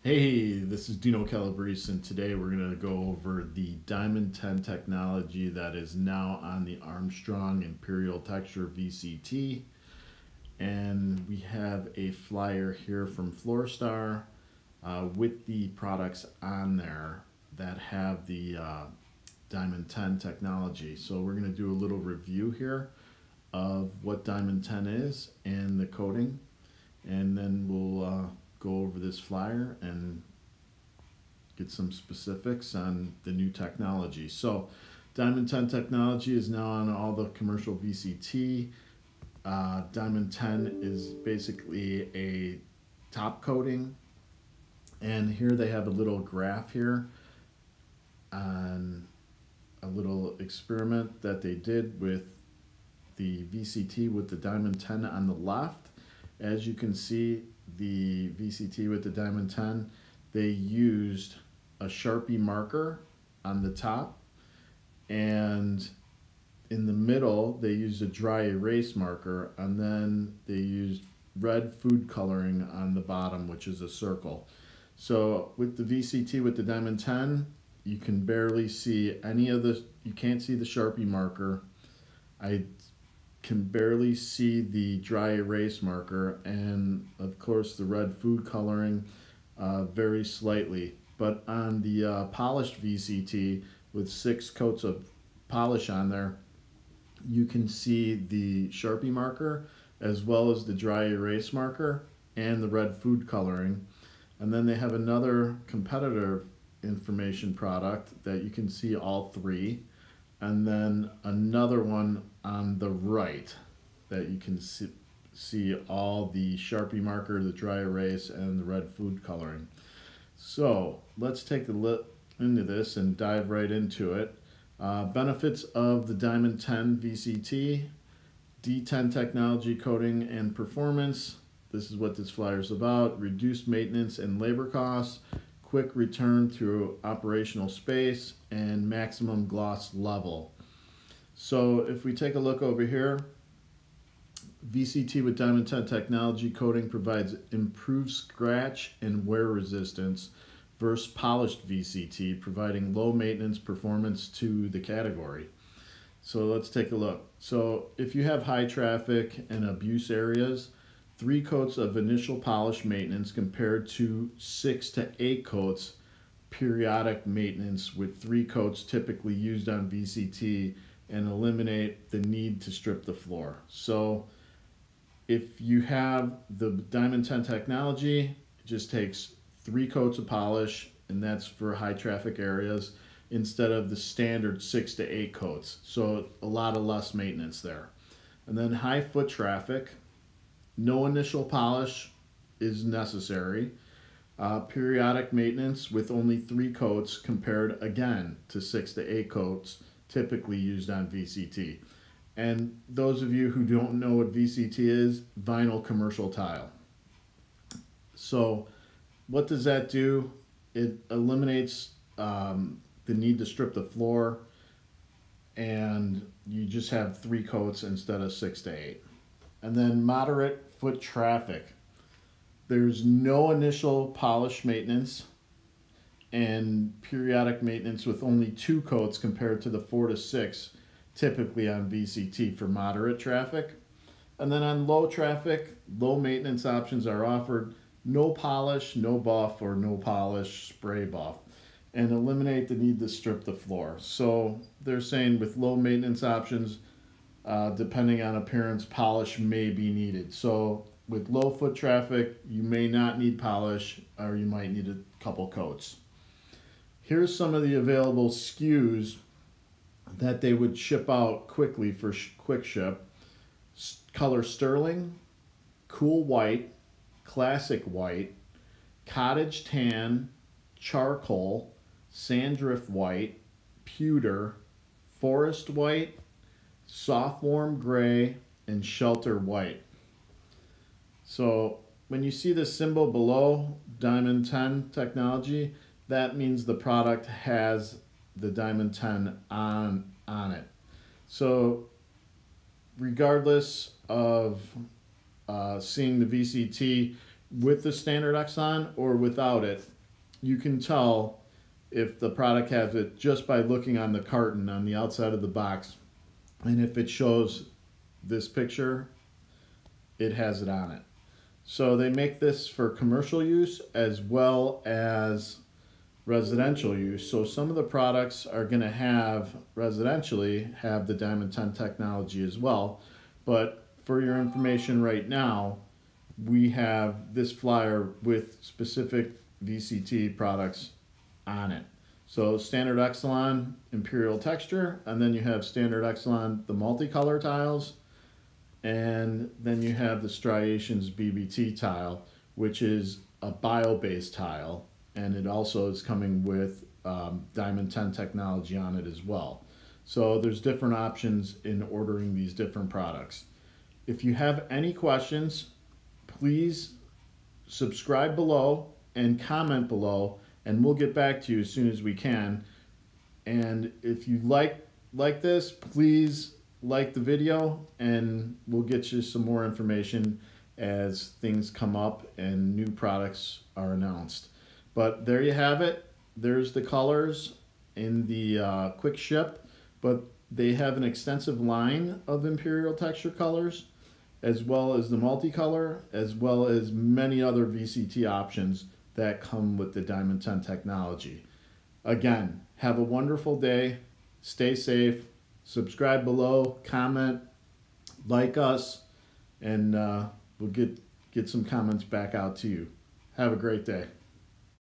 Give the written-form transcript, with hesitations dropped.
Hey, this is Dino Calabrese, and today we're going to go over the Diamond 10 technology that is now on the Armstrong Imperial Texture VCT. And we have a flyer here from Floorstar with the products on there that have the Diamond 10 technology. So we're going to do a little review here of what Diamond 10 is and the coating, and then we'll go over this flyer and get some specifics on the new technology. So Diamond 10 technology is now on all the commercial VCT. Diamond 10 is basically a top coating, and here they have a little graph here on a little experiment that they did with the VCT with the Diamond 10 on the left. As you can see, the VCT with the Diamond 10, they used a Sharpie marker on the top, and in the middle they used a dry erase marker, and then they used red food coloring on the bottom, which is a circle. So with the VCT with the Diamond 10, you can barely see any of the, you can't see the Sharpie marker. I can barely see the dry erase marker, and of course the red food coloring very slightly. But on the polished VCT with 6 coats of polish on there, you can see the Sharpie marker as well as the dry erase marker and the red food coloring. And then they have another competitor information product that you can see all 3, and then another one on the right that you can see all the Sharpie marker, the dry erase, and the red food coloring. So let's take a look into this and dive right into it. Benefits of the Diamond 10 VCT: D10 technology, coating, and performance. This is what this flyer is about. Reduced maintenance and labor costs, quick return through operational space, and maximum gloss level. So if we take a look over here, VCT with Diamond 10 technology coating provides improved scratch and wear resistance versus polished VCT, providing low maintenance performance to the category. So let's take a look. So if you have high traffic and abuse areas, 3 coats of initial polish maintenance compared to 6 to 8 coats periodic maintenance, with 3 coats typically used on VCT, and eliminate the need to strip the floor. So if you have the Diamond 10 technology, it just takes 3 coats of polish, and that's for high traffic areas, instead of the standard 6 to 8 coats. So a lot of less maintenance there. And then high foot traffic, no initial polish is necessary. Periodic maintenance with only 3 coats compared again to 6 to 8 coats typically used on VCT. And those of you who don't know what VCT is, vinyl commercial tile. So what does that do? It eliminates the need to strip the floor, and you just have 3 coats instead of 6 to 8. And then moderate foot traffic. There's no initial polish maintenance and periodic maintenance with only 2 coats compared to the 4 to 6 typically on VCT for moderate traffic. And then on low traffic, low maintenance options are offered: no polish, no buff, or no polish, spray buff, and eliminate the need to strip the floor. So they're saying with low maintenance options, depending on appearance, polish may be needed. So with low foot traffic, you may not need polish, or you might need a couple coats. Here's some of the available SKUs that they would ship out quickly for quick ship. Color Sterling, Cool White, Classic White, Cottage Tan, Charcoal, Sandrift White, Pewter, Forest White, Soft Warm Gray, and Shelter White. So when you see the symbol below, Diamond 10 technology, that means the product has the Diamond 10 on it. So regardless of seeing the VCT, with the standard Excelon or without it, you can tell if the product has it just by looking on the carton on the outside of the box. And if it shows this picture, it has it on it. So they make this for commercial use as well as residential use. So some of the products are going to have residentially have the Diamond 10 technology as well. But for your information right now, we have this flyer with specific VCT products on it. So standard Excelon Imperial texture, and then you have standard Excelon the multicolor tiles, and then you have the Striations BBT tile, which is a bio-based tile, and it also is coming with Diamond 10 technology on it as well. So there's different options in ordering these different products. If you have any questions, please subscribe below and comment below, and we'll get back to you as soon as we can. And if you like this, please like the video, and we'll get you some more information as things come up and new products are announced. But there you have it. There's the colors in the quick ship, but they have an extensive line of Imperial texture colors, as well as the multicolor, as well as many other VCT options that come with the Diamond 10 technology. Again, have a wonderful day, stay safe, subscribe below, comment, like us, and we'll get some comments back out to you. Have a great day.